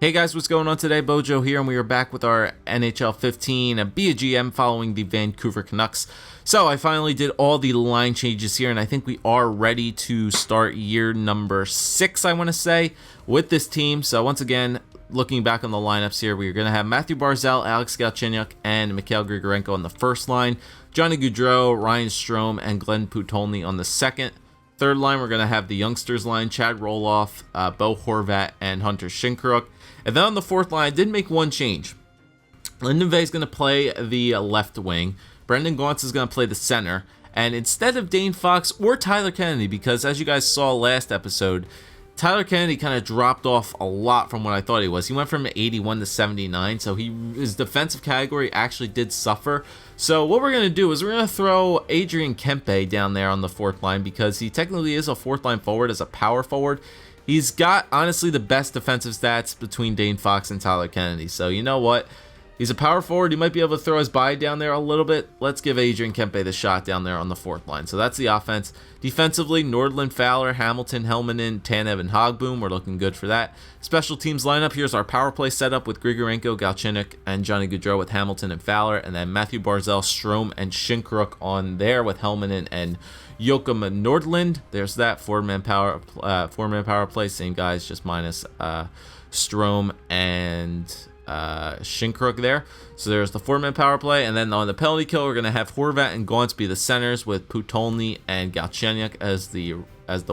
Hey guys, what's going on today? BOJoeKO here, and we are back with our NHL 15 BOJoeKO following the Vancouver Canucks. So I finally did all the line changes here, and I think we are ready to start year number 6, I want to say, with this team. So once again, looking back on the lineups here, we're going to have Matthew Barzal, Alex Galchenyuk, and Mikhail Grigorenko on the first line, Johnny Gaudreau, Ryan Strome, and Glenn Putolny on the second. Third line, we're going to have the youngsters line, Chad Roloff, Bo Horvat, and Hunter Shinkaruk. And then on the fourth line, I did make one change. Lyndon Vay is going to play the left wing. Brendan Gaunce is going to play the center. And instead of Dane Fox or Tyler Kennedy, because as you guys saw last episode, Tyler Kennedy kind of dropped off a lot from what I thought he was. He went from 81 to 79, so his defensive category actually did suffer. So what we're going to do is we're going to throw Adrian Kempe down there on the fourth line because he technically is a fourth line forward as a power forward. He's got, honestly, the best defensive stats between Dane Fox and Tyler Kennedy. So you know what? He's a power forward. He might be able to throw his body down there a little bit. Let's give Adrian Kempe the shot down there on the fourth line. So that's the offense. Defensively, Nordland, Fowler, Hamilton, Helmanen, Tanev, and Hogboom. We're looking good for that. Special teams lineup. Here's our power play setup with Grigorenko, Galchenyuk, and Johnny Gaudreau with Hamilton and Fowler. And then Matthew Barzal, Strome, and Shinkaruk on there with Helmanen and Joachim Nordland. There's that four-man power play. Same guys, just minus Strome and Shinkaruk there. So there's the four-man power play, and then on the penalty kill, we're gonna have Horvat and Gaunce be the centers with Putolny and Galchenyuk as the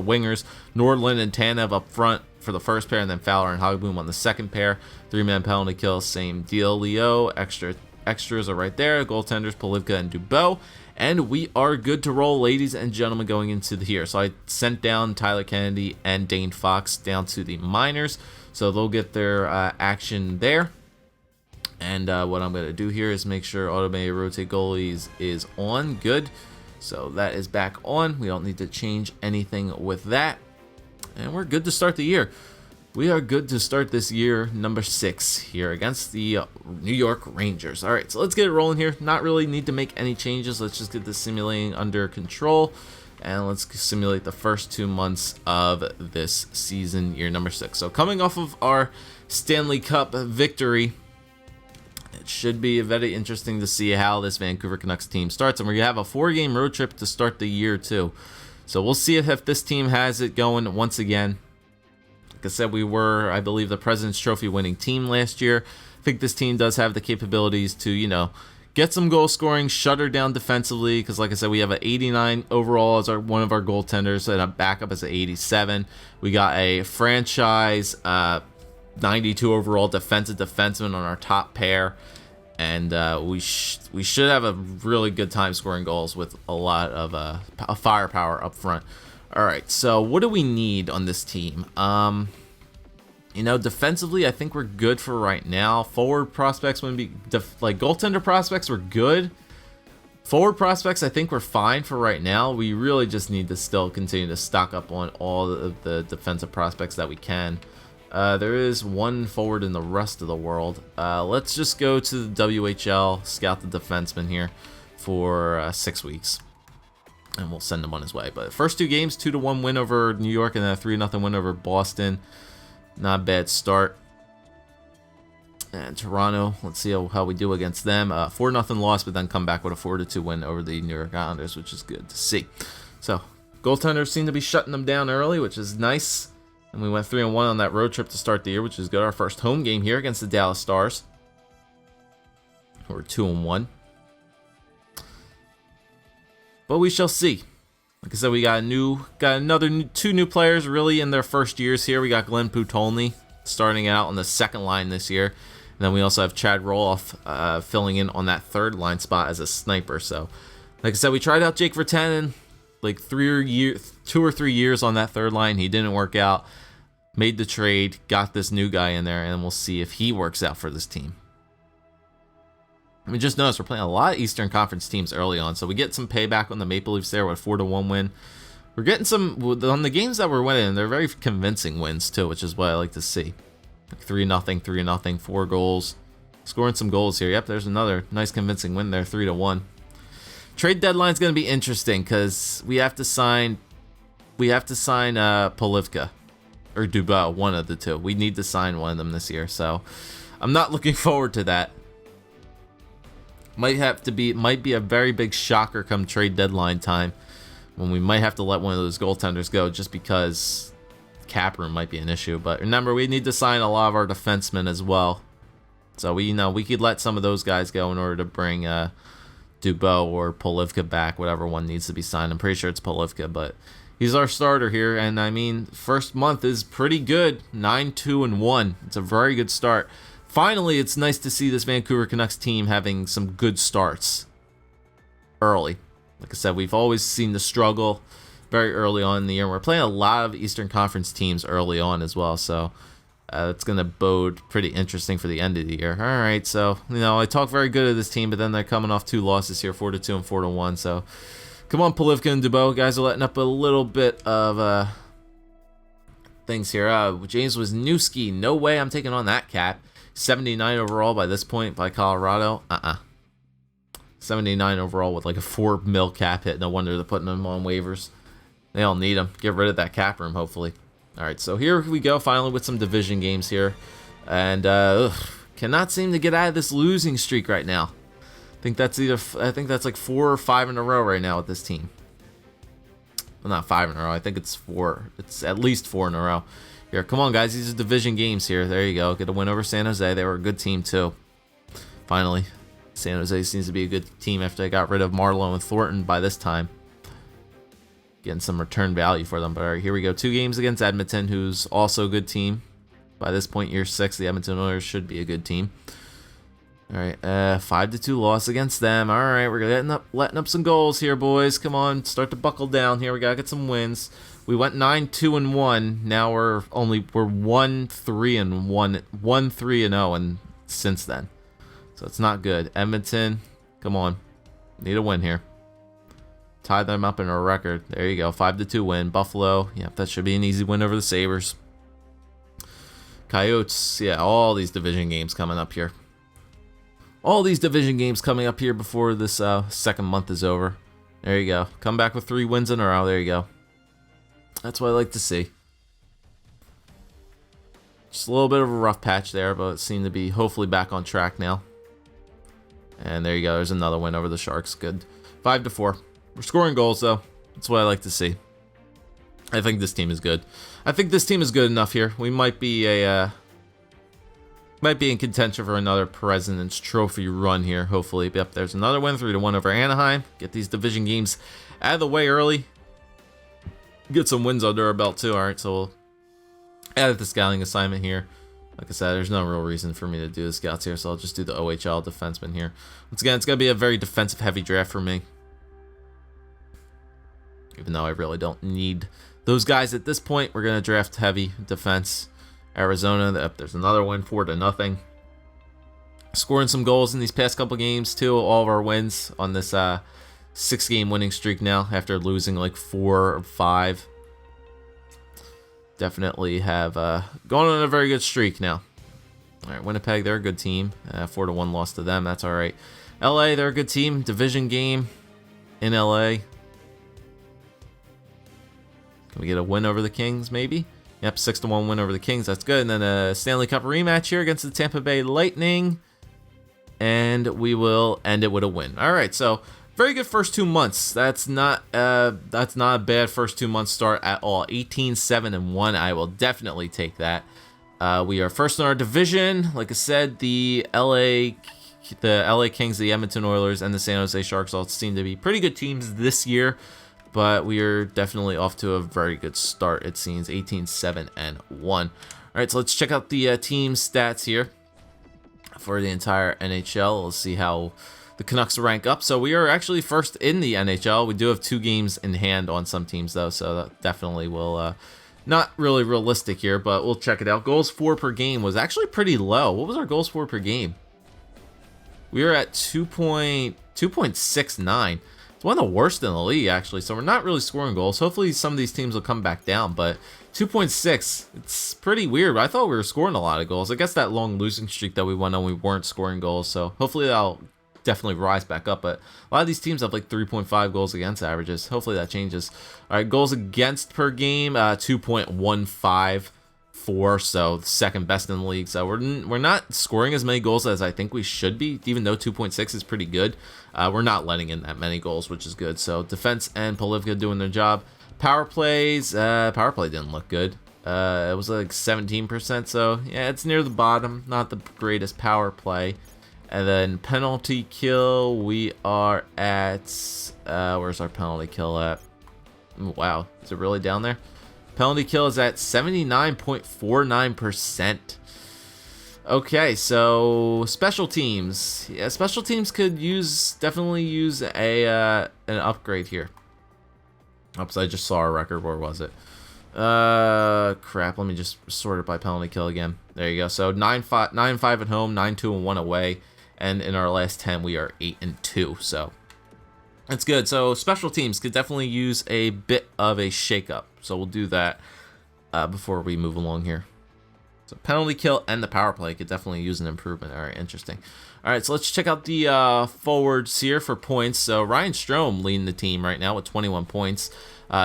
wingers. Nordland and Tanev up front for the first pair, and then Fowler and Hogboom on the second pair. Three-man penalty kill, same deal. Leo extras are right there. Goaltenders Polivka and Dubois. And we are good to roll, ladies and gentlemen, going into here. So I sent down Tyler Kennedy and Dane Fox down to the minors, so they'll get their action there. And what I'm going to do here is make sure automated rotate goalies is on. Good. So that is back on. We don't need to change anything with that. And we're good to start the year. We are good to start this year number 6 here against the New York Rangers. All right, so let's get it rolling here. Not really need to make any changes. Let's just get the simulating under control. And let's simulate the first 2 months of this season, year number 6. So coming off of our Stanley Cup victory, it should be very interesting to see how this Vancouver Canucks team starts. And we're going to have a 4-game road trip to start the year, too. So we'll see if this team has it going once again. Like I said, we were, I believe, the President's Trophy winning team last year. I think this team does have the capabilities to, get some goal scoring, shut her down defensively, because like I said, we have an 89 overall as one of our goaltenders and a backup as an 87. We got a franchise 92 overall defensive defenseman on our top pair, and we should have a really good time scoring goals with a lot of firepower up front. All right, so what do we need on this team? Defensively, I think we're good for right now. Forward prospects wouldn't be goaltender prospects were good. Forward prospects, I think we're fine for right now. We really just need to still continue to stock up on all of the defensive prospects that we can. There is one forward in the rest of the world. Let's just go to the WHL, scout the defenseman here for 6 weeks. And we'll send him on his way. But first 2 games, 2-1 win over New York and then a 3-0 win over Boston. Not a bad start. And Toronto, let's see how we do against them. 4-0 loss, but then come back with a 4-2 win over the New York Islanders, which is good to see. So goaltenders seem to be shutting them down early, which is nice. And we went 3-1 on that road trip to start the year, which is good. Our first home game here against the Dallas Stars. We're 2-1. But we shall see. Like I said, we got another 2 new players really in their first years here. We got Glenn Putolny starting out on the second line this year. And then we also have Chad Roloff filling in on that third line spot as a sniper. So, like I said, we tried out Jake Virtanen 2 or 3 years on that third line. He didn't work out. Made the trade, got this new guy in there, and we'll see if he works out for this team. We just noticed we're playing a lot of Eastern Conference teams early on, so we get some payback on the Maple Leafs there with a 4-1 win. We're getting some, on the games that we're winning, they're very convincing wins too, which is what I like to see. Like 3-0, 3-0, 4 goals. Scoring some goals here. Yep, there's another nice convincing win there, 3-1. Trade deadline's going to be interesting because we have to sign Polivka. or Dubois, one of the two. We need to sign one of them this year, so I'm not looking forward to that. Might be a very big shocker come trade deadline time when we might have to let one of those goaltenders go just because cap room might be an issue. But remember, we need to sign a lot of our defensemen as well. So we could let some of those guys go in order to bring Dubois or Polivka back, whatever one needs to be signed. I'm pretty sure it's Polivka, but he's our starter here. And I mean, first month is pretty good. 9-2-1. It's a very good start. Finally, it's nice to see this Vancouver Canucks team having some good starts early. Like I said, we've always seen the struggle very early on in the year. We're playing a lot of Eastern Conference teams early on as well, so it's going to bode pretty interesting for the end of the year. All right, so, I talk very good of this team, but then they're coming off 2 losses here, 4-2 and 4-1, so come on, Polivka and Dubois. Guys are letting up a little bit of things here. James Wisniewski, no way I'm taking on that cap. 79 overall by this point by Colorado. 79 overall with like a $4 million cap hit. No wonder they're putting him on waivers. They all need him. Get rid of that cap room, hopefully. All right, so here we go, finally with some division games here. And cannot seem to get out of this losing streak right now. I think that's like 4 or 5 in a row right now with this team. Well, not 5 in a row. I think it's 4. It's at least 4 in a row. Here, come on, guys. These are division games here. There you go. Get a win over San Jose. They were a good team, too. Finally. San Jose seems to be a good team after they got rid of Marleau and Thornton by this time. Getting some return value for them. But all right, here we go. 2 games against Edmonton, who's also a good team. By this point, year 6, the Edmonton Oilers should be a good team. All right, 5-2 loss against them. All right, we're letting up some goals here, boys. Come on, start to buckle down here. We gotta get some wins. We went 9-2-1. Now we're 1-3-0, and since then, so it's not good. Edmonton, come on, need a win here. Tie them up in a record. There you go, 5-2 win. Buffalo, yeah, that should be an easy win over the Sabres. Coyotes, yeah, all these division games coming up here. All these division games coming up here before this second month is over. There you go. Come back with 3 wins in a row. There you go. That's what I like to see. Just a little bit of a rough patch there, but it seemed to be hopefully back on track now. And there you go. There's another win over the Sharks. Good. 5-4. We're scoring goals, though. That's what I like to see. I think this team is good. I think this team is good enough here. We might be in contention for another President's Trophy run here, hopefully. Yep, there's another win, 3-1 over Anaheim. Get these division games out of the way early. Get some wins under our belt, too. All right, so we'll add the scouting assignment here. Like I said, there's no real reason for me to do the scouts here, so I'll just do the OHL defenseman here. Once again, it's going to be a very defensive-heavy draft for me. Even though I really don't need those guys at this point, we're going to draft heavy defense. Arizona, there's another win, 4-0. Scoring some goals in these past couple games, too. All of our wins on this 6-game winning streak now after losing like 4 or 5. Definitely have gone on a very good streak now. All right, Winnipeg, they're a good team. 4-1 loss to them. That's all right. LA, they're a good team. Division game in LA. Can we get a win over the Kings, maybe? Yep, 6-1 win over the Kings. That's good. And then a Stanley Cup rematch here against the Tampa Bay Lightning. And we will end it with a win. All right, so very good first 2 months. That's not a bad first 2 month start at all. 18-7-1. I will definitely take that. We are first in our division. Like I said, the LA Kings, the Edmonton Oilers, and the San Jose Sharks all seem to be pretty good teams this year. But we are definitely off to a very good start, it seems. 18-7-1. All right, so let's check out the team stats here for the entire NHL. Let's see how the Canucks rank up. So we are actually first in the NHL. We do have 2 games in hand on some teams, though, so that definitely will not really realistic here, but we'll check it out. Goals for per game was actually pretty low. What was our goals for per game? We were at 2.69. It's one of the worst in the league, actually, so we're not really scoring goals. Hopefully some of these teams will come back down, but 2.6, it's pretty weird. I thought we were scoring a lot of goals. I guess that long losing streak that we went on, we weren't scoring goals, so hopefully that'll definitely rise back up, but a lot of these teams have like 3.5 goals against averages. Hopefully that changes. All right, goals against per game, 2.15. 4, so second best in the league. So we're not scoring as many goals as I think we should be, even though 2.6 is pretty good. We're not letting in that many goals, which is good. So defense and Polivka doing their job. Power plays, power play didn't look good. It was like 17%, so yeah, it's near the bottom. Not the greatest power play. And then penalty kill, we are at, where's our penalty kill at? Wow, is it really down there? Penalty kill is at 79.49%. Okay, so special teams. Yeah, special teams could definitely use an upgrade here. Oops, I just saw our record. Where was it? Crap. Let me just sort it by penalty kill again. There you go. So 9-5 at home, 9-2 and 1 away, and in our last 10 we are 8-2. So that's good. So special teams could definitely use a bit of a shakeup. So we'll do that before we move along here. So penalty kill and the power play could definitely use an improvement. All right, interesting. All right, so let's check out the forwards here for points. So Ryan Strome leading the team right now with 21 points.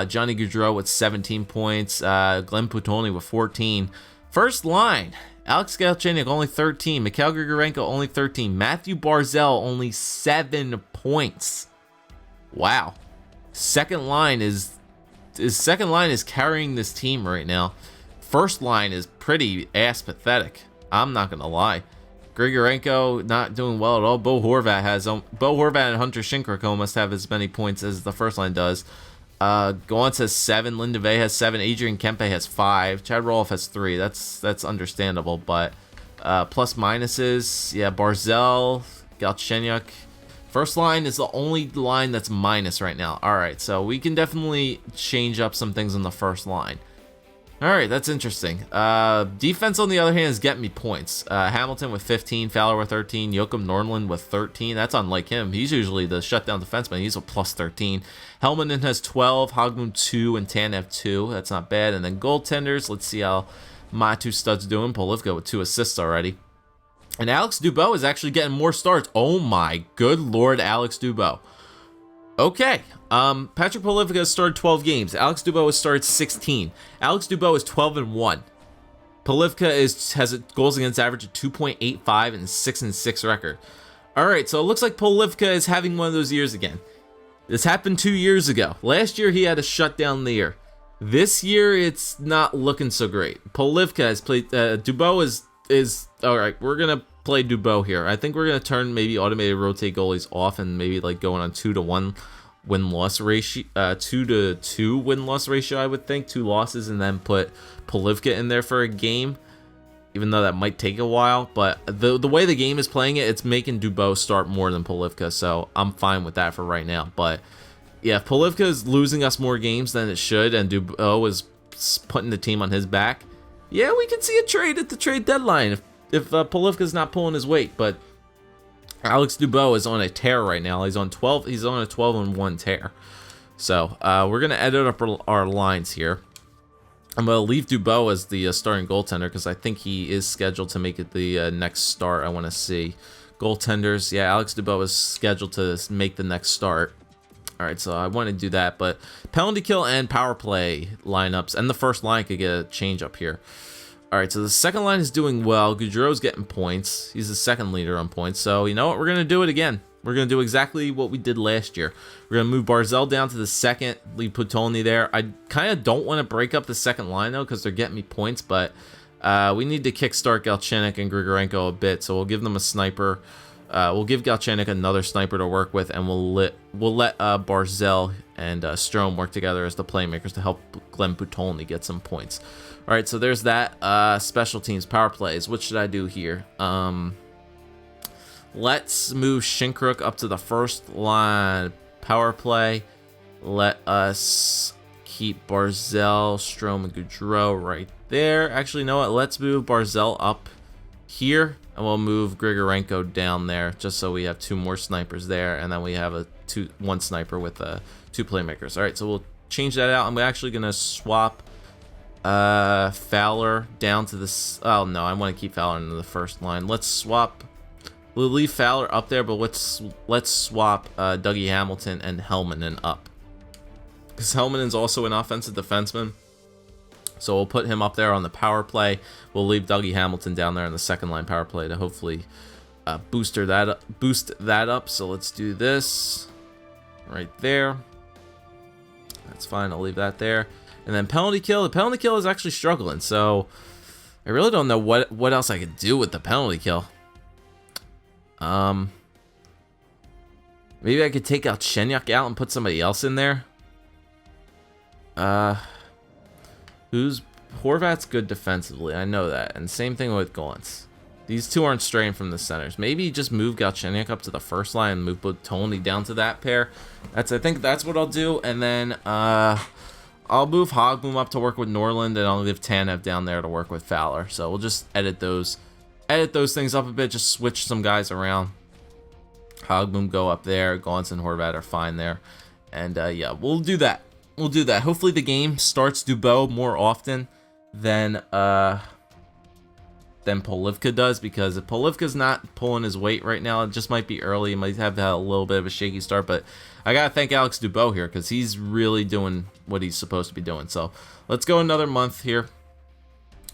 Johnny Gaudreau with 17 points. Glenn Putolny with 14. First line, Alex Galchenyuk only 13. Mikhail Grigorenko only 13. Matthew Barzal only 7 points. Wow. Second line is carrying this team right now. First line is pretty ass pathetic. I'm not gonna lie. Grigorenko not doing well at all. Bo Horvat and Hunter Shinkaruk almost have as many points as the first line does. Gauntz has 7. Linda Vey has 7. Adrian Kempe has 5. Chad Roloff has 3. That's understandable, but plus minuses. Yeah, Barzal, Galchenyuk. First line is the only line that's minus right now. All right, so we can definitely change up some things on the first line. All right, that's interesting. Defense, on the other hand, is getting me points. Hamilton with 15, Fowler with 13, Joakim Nordlund with 13. That's unlike him. He's usually the shutdown defenseman. He's a plus 13. Helmanen has 12, Hogmoon 2, and Tanev 2. That's not bad. And then goaltenders, let's see how my two studs doing. Polivka with 2 assists already. And Alex Dubois is actually getting more starts. Oh my good lord, Alex Dubois. Okay, Patrick Polivka has started 12 games. Alex Dubois has started 16. Alex Dubois is 12-1. Polivka has a goals against average of 2.85 and 6-6 record. All right, so it looks like Polivka is having one of those years again. This happened 2 years ago. Last year he had a shutdown the year. This year it's not looking so great. Polivka has played. Dubois is all right. We're gonna play Dubois here. I think we're gonna turn maybe automated rotate goalies off and maybe like going on 2-1 win-loss ratio, 2-2 win-loss ratio. I would think 2 losses and then put Polivka in there for a game, even though that might take a while. But the way the game is playing it, it's making Dubois start more than Polivka, so I'm fine with that for right now. But yeah, if Polivka is losing us more games than it should, and Dubois is putting the team on his back, yeah, we can see a trade at the trade deadline if Polivka's not pulling his weight. But Alex Dubois is on a tear right now. He's on a 12-1 tear. So we're gonna edit up our lines here. I'm gonna leave Dubois as the starting goaltender because I think he is scheduled to make it the next start. I want to see goaltenders. Yeah, Alex Dubois is scheduled to make the next start. All right, so I want to do that, but penalty kill and power play lineups, and the first line could get a change up here. All right, so the second line is doing well. Gaudreau's getting points. He's the second leader on points. So you know what? We're going to do it again. We're going to do exactly what we did last year. We're going to move Barzal down to the second, leave Putolny there. I kind of don't want to break up the second line, though, because they're getting me points, but we need to kickstart Galchenyuk and Grigorenko a bit, so we'll give them a sniper. We'll give Galchenyuk another sniper to work with, and we'll let Barzal and Strome work together as the playmakers to help Glenn Putolny get some points. All right, so there's that. Special teams, power plays. What should I do here? Let's move Shinkaruk up to the first line power play. Let us keep Barzal, Strome, and Gaudreau right there. Actually, you know what? Let's move Barzal up here, and we'll move Grigorenko down there, just so we have 2 more snipers there, and then we have one sniper with 2 playmakers. All right, so we'll change that out. I'm actually gonna swap Fowler down to this. Oh no, I want to keep Fowler into the first line. Let's swap. We'll leave Fowler up there, but let's swap Dougie Hamilton and Helmanen up, because Helmanen's also an offensive defenseman. So we'll put him up there on the power play. We'll leave Dougie Hamilton down there on the second line power play to hopefully boost that up. So let's do this right there. That's fine. I'll leave that there. And then penalty kill. The penalty kill is actually struggling. So I really don't know what else I could do with the penalty kill. Maybe I could take out Shenyuk out and put somebody else in there. Horvat's good defensively, I know that. And same thing with Gallants. These two aren't straying from the centers. Maybe just move Galchenyuk up to the first line and move Tony down to that pair. I think that's what I'll do. And then I'll move Hogboom up to work with Norland, and I'll leave Tanev down there to work with Fowler. So we'll just edit those things up a bit, just switch some guys around. Hogboom go up there. Gallants and Horvat are fine there. And yeah, we'll do that. We'll do that. Hopefully the game starts Dubois more often than Polivka does, because if Polivka's not pulling his weight right now, it just might be early. He might have a little bit of a shaky start, but I gotta thank Alex Dubois here because he's really doing what he's supposed to be doing. So let's go another month here.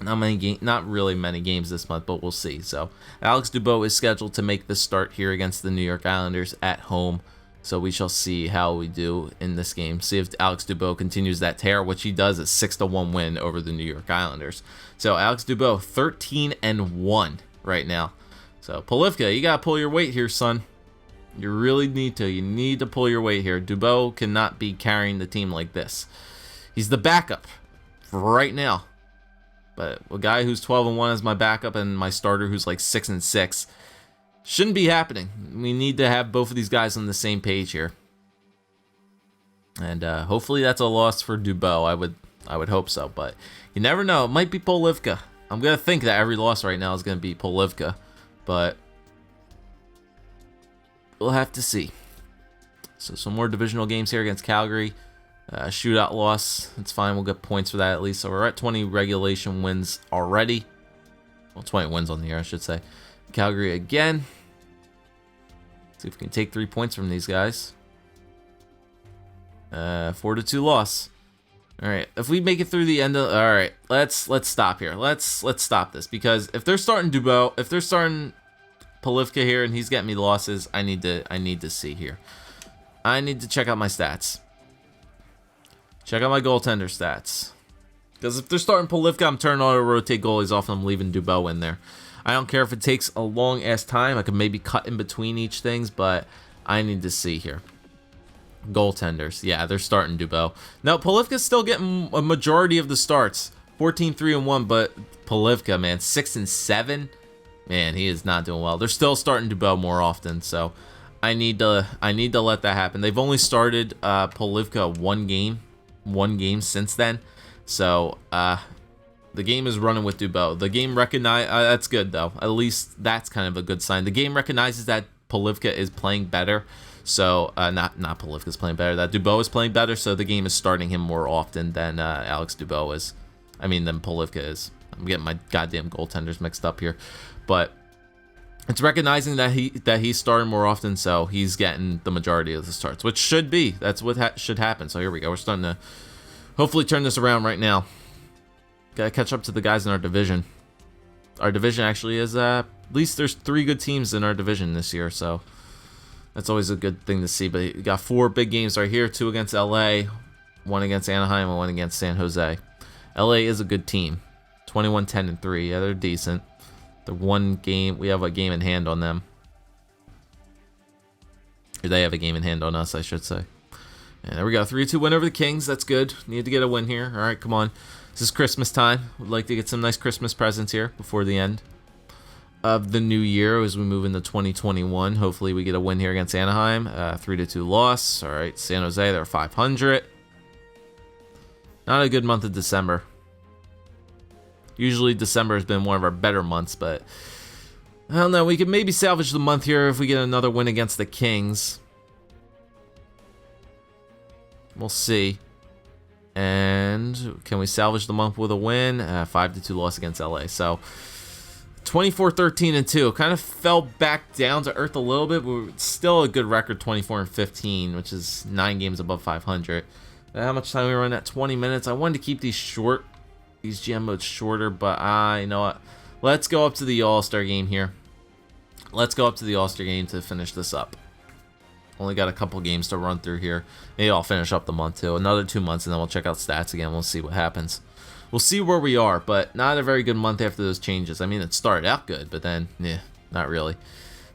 Not really many games this month, but we'll see. So Alex Dubois is scheduled to make the start here against the New York Islanders at home. So we shall see how we do in this game. See if Alex Dubois continues that tear, which he does, a 6-1 win over the New York Islanders. So Alex Dubois, 13-1 right now. So Polivka, you got to pull your weight here, son. You really need to. You need to pull your weight here. Dubois cannot be carrying the team like this. He's the backup for right now. But a guy who's 12-1 is my backup, and my starter who's like 6-6. Shouldn't be happening. We need to have both of these guys on the same page here. And hopefully that's a loss for Dubois. I would hope so, but you never know. It might be Polivka. I'm going to think that every loss right now is going to be Polivka, but we'll have to see. So some more divisional games here against Calgary. Shootout loss. It's fine. We'll get points for that at least. So we're at 20 regulation wins already. Well, 20 wins on the year, I should say. Calgary again. See if we can take 3 points from these guys. 4-2 loss. All right, if we make it through the end of, all right, let's stop here. Let's stop this, because if they're starting Dubois, if they're starting Polivka here and he's getting me losses, I need to see here. I need to check out my stats. Check out my goaltender stats. Because if they're starting Polivka, I'm turning auto rotate goalies off and I'm leaving Dubois in there. I don't care if it takes a long ass time. I could maybe cut in between each things, but I need to see here. Goaltenders. Yeah, they're starting Dubois. Now, Polivka's still getting a majority of the starts. 14-3-1, but Polivka, man, 6-7. Man, he is not doing well. They're still starting Dubois more often, so I need to let that happen. They've only started Polivka one game since then. So, the game is running with Dubois. The game that's good though. At least that's kind of a good sign. The game recognizes that Polivka is playing better. So not Polivka's playing better. That Dubois is playing better. So the game is starting him more often than Alex Dubois is. Than Polivka is. I'm getting my goddamn goaltenders mixed up here, but it's recognizing that he's starting more often. So he's getting the majority of the starts, which should be. That's what should happen. So here we go. We're starting to hopefully turn this around right now. Gotta catch up to the guys in our division. Our division actually is, at least there's 3 good teams in our division this year, so that's always a good thing to see. But you got 4 big games right here, 2 against LA, 1 against Anaheim, and 1 against San Jose. LA is a good team. 21-10-3. Yeah, they're decent. The one game, we have a game in hand on them. Or they have a game in hand on us, I should say. And there we go, 3-2 win over the Kings. That's good. Need to get a win here. All right, come on. This is Christmas time. Would like to get some nice Christmas presents here before the end of the new year as we move into 2021. Hopefully we get a win here against Anaheim. 3-2 loss. All right, San Jose, they're 500. Not a good month of December. Usually December has been one of our better months, but I don't know. We could maybe salvage the month here if we get another win against the Kings. We'll see. And can we salvage the month with a win? 5-2 loss against LA. So 24-13-2. Kind of fell back down to earth a little bit, but still a good record, 24-15, which is 9 games above 500. How much time we run at? 20 minutes. I wanted to keep these short. these GM modes shorter, but you know what? Let's go up to the All-Star game here. Let's go up to the All-Star game to finish this up. Only got a couple games to run through here. Maybe I'll finish up the month too. Another 2 months, and then we'll check out stats again. We'll see what happens. We'll see where we are, but not a very good month after those changes. I mean, it started out good, but then, not really.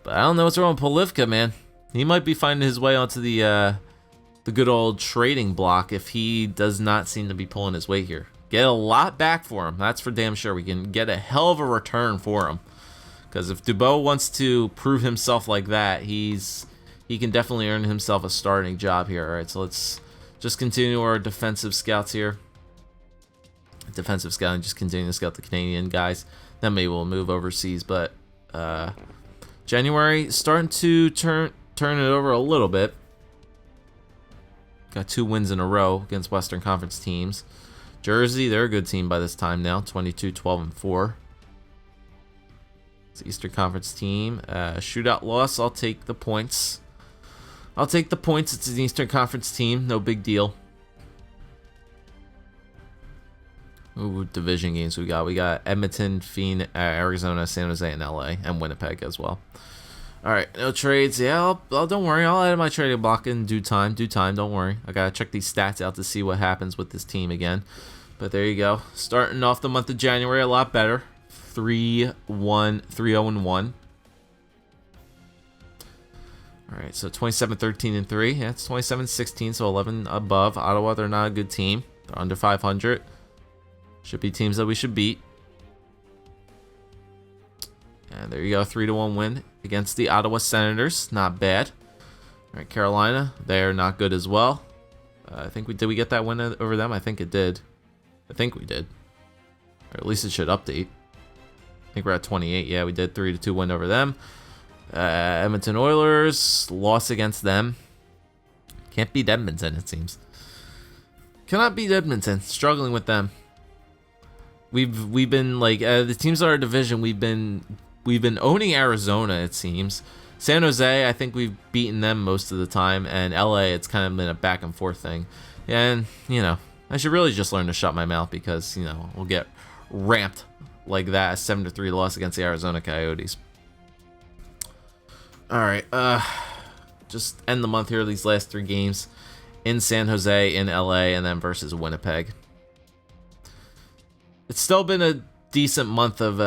But I don't know what's wrong with Polivka, man. He might be finding his way onto the good old trading block if he does not seem to be pulling his weight here. Get a lot back for him. That's for damn sure. We can get a hell of a return for him. Because if Dubois wants to prove himself like that, he can definitely earn himself a starting job here. All right, so let's just continue our defensive scouts here. Defensive scouting, just continue to scout the Canadian guys. Then maybe we'll move overseas. But January starting to turn it over a little bit. Got 2 wins in a row against Western Conference teams. Jersey, they're a good team by this time now. 22-12-4. It's Eastern Conference team. Shootout loss. I'll take the points. It's an Eastern Conference team. No big deal. Ooh, division games we got. We got Edmonton, Phoenix, Arizona, San Jose, and LA, and Winnipeg as well. All right, no trades. Yeah, don't worry. I'll add my trading block in due time. Don't worry. I gotta check these stats out to see what happens with this team again. But there you go. Starting off the month of January a lot better. 3-0-1. All right, so 27-13-3. Yeah, it's 27-16, so 11 above. Ottawa, they're not a good team. They're under 500. Should be teams that we should beat. And there you go, 3-1 win against the Ottawa Senators. Not bad. All right, Carolina, they're not good as well. I think did we get that win over them? I think it did. I think we did. Or at least it should update. I think we're at 28. Yeah, we did 3-2 win over them. Edmonton Oilers, loss against them. Can't beat Edmonton, it seems. Cannot beat Edmonton. Struggling with them. We've been like the teams in our division. We've been owning Arizona, it seems. San Jose, I think we've beaten them most of the time, and LA, it's kind of been a back and forth thing. And I should really just learn to shut my mouth because we'll get ramped like that. A 7-3 loss against the Arizona Coyotes. All right, just end the month here. These last 3 games in San Jose, in LA, and then versus Winnipeg. It's still been a decent month of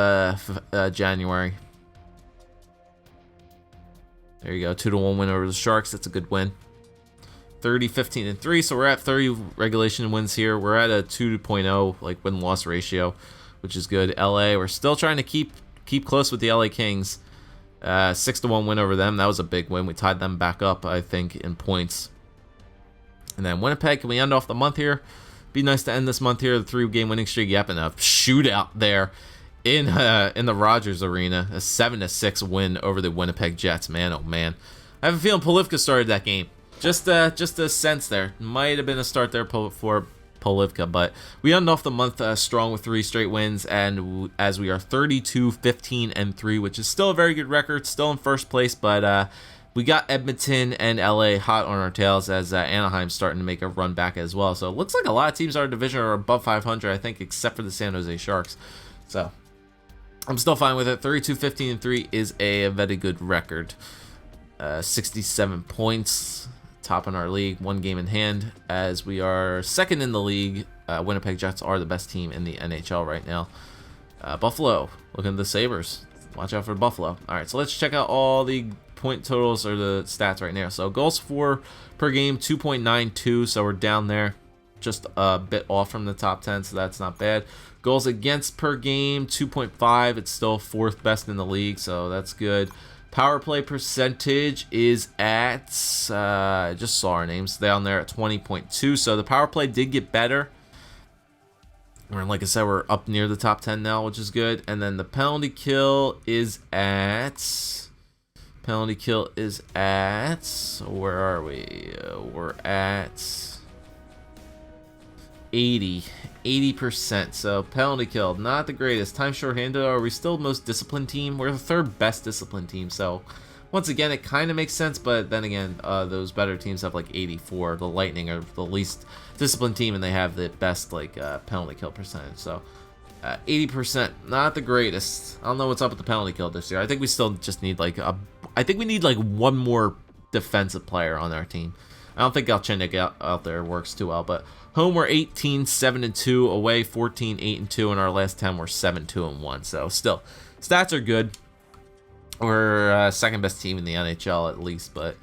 January. There you go, 2-1 win over the Sharks. That's a good win. 30-15-3, so we're at 30 regulation wins here. We're at a 2.0 like win-loss ratio, which is good. LA, we're still trying to keep close with the LA Kings. 6-1 win over them. That was a big win. We tied them back up, I think, in points. And then Winnipeg, can we end off the month here? Be nice to end this month here. The 3-game winning streak. Yep, and a shootout there in the Rogers Arena. A 7-6 win over the Winnipeg Jets. Man, oh man. I have a feeling Polivka started that game. Just a sense there. Might have been a start there for Polivka, but we end off the month strong with 3 straight wins, and as we are 32-15-3, which is still a very good record. Still in first place, but we got Edmonton and LA hot on our tails as Anaheim's starting to make a run back as well. So it looks like a lot of teams in our division are above 500, I think, except for the San Jose Sharks. So I'm still fine with it. 32-15-3 is a very good record. 67 points, top in our league, 1 game in hand, as we are second in the league. Winnipeg Jets are the best team in the NHL right now. Buffalo, looking at the Sabres. Watch out for Buffalo. All right, so let's check out all the point totals or the stats right now. So goals for per game, 2.92, so we're down there, just a bit off from the top 10, so that's not bad. Goals against per game, 2.5. It's still 4th best in the league, so that's good. Power play percentage is at, I just saw our names down there at 20.2, so the power play did get better. Like I said, we're up near the top 10 now, which is good. And then the penalty kill is at, where are we? We're at 80%. So penalty kill, not the greatest. Time shorthanded, are we still most disciplined team? We're the 3rd best disciplined team, so once again, it kind of makes sense, but then again, those better teams have like 84. The Lightning are the least disciplined team, and they have the best like penalty kill percentage. So 80%, not the greatest. I don't know what's up with the penalty kill this year. I think we still just need like one more defensive player on our team. I don't think Galchenyuk out there works too well, but home we're 18-7-2, away 14-8-2, and our last 10 we're 7-2-1. So still, stats are good. We're second best team in the NHL at least, but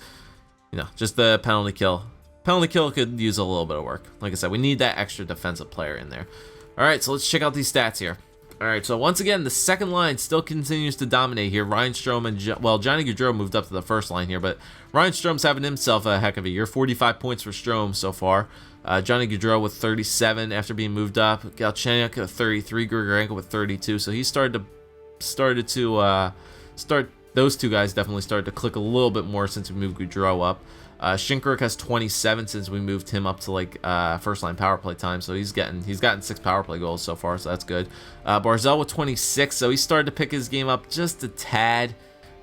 you know, just the penalty kill. Penalty kill could use a little bit of work. Like I said, we need that extra defensive player in there. All right, so let's check out these stats here. All right, so once again, the second line still continues to dominate here. Ryan Strome and Johnny Gaudreau moved up to the first line here, but Ryan Strome's having himself a heck of a year. 45 points for Strome so far. Johnny Gaudreau with 37 after being moved up. Galchenyuk at 33. Grigorenko with 32. So he started those two guys definitely started to click a little bit more since we moved Gaudreau up. Shinkaruk has 27 since we moved him up to like first line power play time, so he's gotten 6 power play goals so far, so that's good. Barzal with 26, so he started to pick his game up just a tad.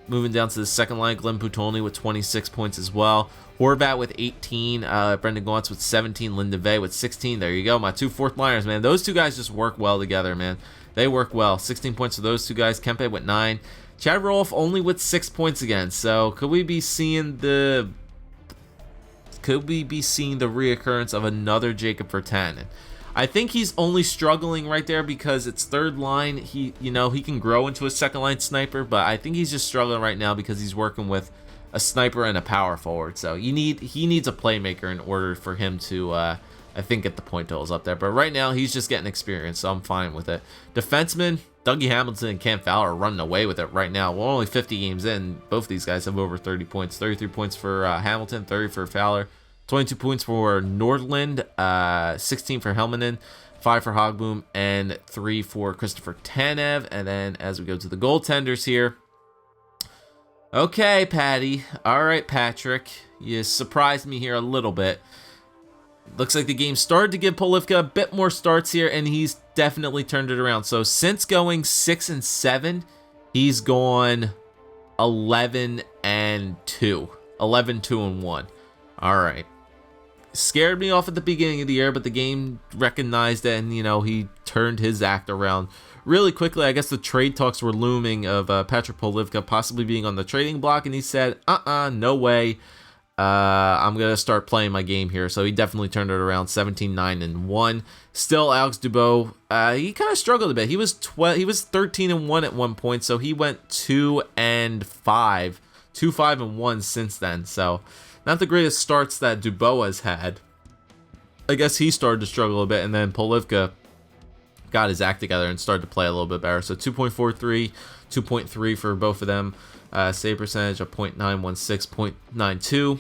Moving down to the second line, Glenn Putolny with 26 points as well. Horvat with 18, Brendan Gaunce with 17, Linda Vey with 16. There you go, my 2 fourth liners, man. Those two guys just work well together, man. They work well. 16 points for those two guys. Kempe with 9. Chad Rolf only with 6 points again. So could we be seeing the reoccurrence of another Jacob Virtanen? I think he's only struggling right there because it's third line. He can grow into a second line sniper, but I think he's just struggling right now because he's working with a sniper and a power forward. So he needs a playmaker in order for him to I think get the point totals up there. But right now he's just getting experience, so I'm fine with it. Defenseman Dougie Hamilton and Cam Fowler are running away with it right now. We're only 50 games in. Both these guys have over 30 points. 33 points for Hamilton, 30 for Fowler. 22 points for Nordland, 16 for Helmanen, 5 for Hogboom, and 3 for Christopher Tanev. And then as we go to the goaltenders here. Okay, Patty. All right, Patrick. You surprised me here a little bit. Looks like the game started to give Polivka a bit more starts here, and he's definitely turned it around. So since going 6-7, he's gone 11-2. 11-2-1. All right. Scared me off at the beginning of the year, but the game recognized it, and he turned his act around really quickly. I guess the trade talks were looming of Patrick Polivka possibly being on the trading block, and he said, no way. I'm gonna start playing my game here. So he definitely turned it around. 17-9-1. Still, Alex Dubois, he kind of struggled a bit. He was 13-1 at one point, so he went 2-5, 2-5-1 since then. So not the greatest starts that Dubois has had. I guess he started to struggle a bit, and then Polivka got his act together and started to play a little bit better. So 2.43, 2.3 for both of them. Save percentage of .916, .92.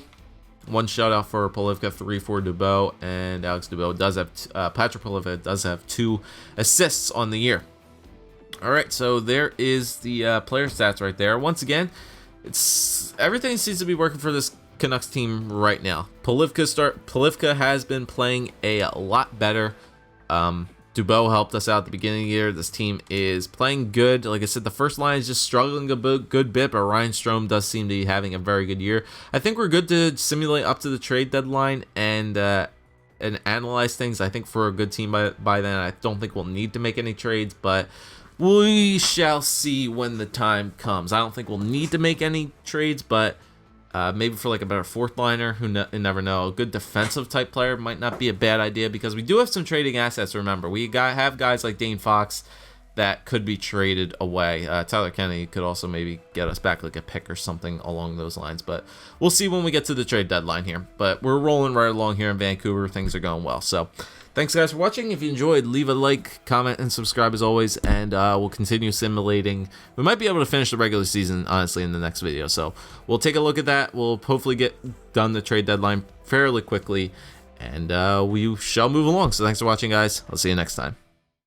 1 shutout for Polivka, 3 for Dubois, and Alex Dubois does have Patrick Polivka does have 2 assists on the year. All right, so there is the player stats right there. Once again, everything seems to be working for this Canucks team right now. Polivka has been playing a lot better. Dubois helped us out at the beginning of the year. This team is playing good. Like I said, the first line is just struggling a good bit, but Ryan Strome does seem to be having a very good year. I think we're good to simulate up to the trade deadline and analyze things. I think for a good team by then, I don't think we'll need to make any trades, but we shall see when the time comes. I don't think we'll need to make any trades, but maybe for like a better fourth liner, you never know. A good defensive type player might not be a bad idea because we do have some trading assets. Remember, we have guys like Dane Fox that could be traded away. Tyler Kennedy could also maybe get us back like a pick or something along those lines. But we'll see when we get to the trade deadline here. But we're rolling right along here in Vancouver. Things are going well. So thanks guys for watching. If you enjoyed, leave a like, comment, and subscribe as always, and we'll continue simulating. We might be able to finish the regular season, honestly, in the next video. So we'll take a look at that. We'll hopefully get done the trade deadline fairly quickly, and we shall move along. So thanks for watching, guys. I'll see you next time.